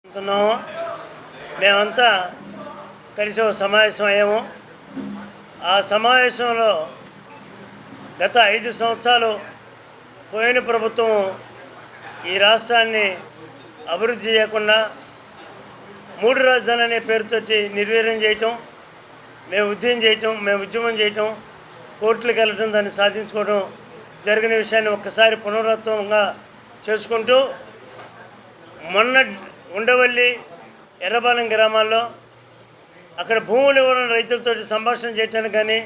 అనుకున్నాము. మేమంతా కలిసి ఒక సమావేశం అయ్యాము. ఆ సమావేశంలో గత 5 సంవత్సరాలు పోయిన ప్రభుత్వం ఈ రాష్ట్రాన్ని అభివృద్ధి చేయకుండా 3 రాజధానులు అనే పేరుతోటి నిర్వీర్యం చేయటం, మేము ఉద్యమం చేయటం, కోర్టులకు వెళ్ళటం, దాన్ని సాధించుకోవడం జరిగిన విషయాన్ని ఒక్కసారి పునరావృతంగా చేసుకుంటూ మొన్న ఉండవల్లి, ఎర్రబాలెం గ్రామాల్లో అక్కడ భూములు ఇవ్వడం రైతులతో సంభాషణ చేయటానికి కానీ,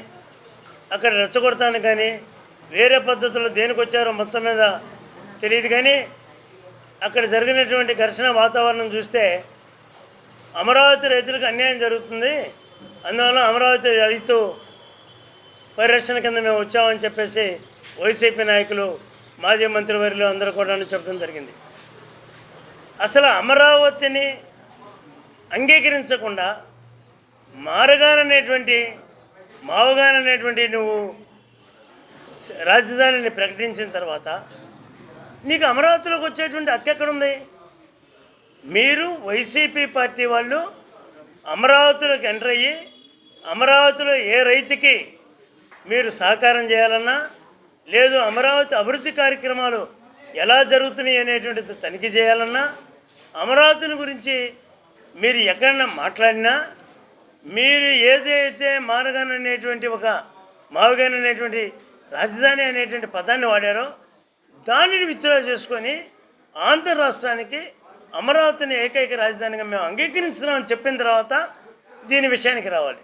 అక్కడ రెచ్చగొడటానికి కానీ, వేరే పద్ధతుల్లో దేనికి వచ్చారో మొత్తం మీద తెలియదు. కానీ అక్కడ జరిగినటువంటి ఘర్షణ వాతావరణం చూస్తే అమరావతి రైతులకు అన్యాయం జరుగుతుంది, అందువల్ల అమరావతి రైతు పరిరక్షణ కింద మేము వచ్చామని చెప్పేసి వైసీపీ నాయకులు, మాజీ మంత్రివర్యులు అందరూ కూడా చెప్పడం జరిగింది. అసలు అమరావతిని అంగీకరించకుండా మావగాననేటువంటి నువ్వు రాజధానిని ప్రకటించిన తర్వాత నీకు అమరావతిలోకి వచ్చేటువంటి హక్కు ఎక్కడుంది? మీరు వైసీపీ పార్టీ వాళ్ళు అమరావతిలోకి ఎంటర్ అయ్యి అమరావతిలో ఏ రైతుకి మీరు సహకారం చేయాలన్నా, లేదు అమరావతి అభివృద్ధి కార్యక్రమాలు ఎలా జరుగుతున్నాయి అనేటువంటిది తనిఖీ చేయాలన్నా, అమరావతిని గురించి మీరు ఎక్కడన్నా మాట్లాడినా, మీరు ఏదైతే మావగాన్ అనేటువంటి రాజధాని అనేటువంటి పదాన్ని వాడారో దానిని విత్డ్రా చేసుకొని ఆంధ్ర రాష్ట్రానికి అమరావతిని ఏకైక రాజధానిగా మేము అంగీకరించున్నామని చెప్పిన తర్వాత దీని విషయానికి రావాలి.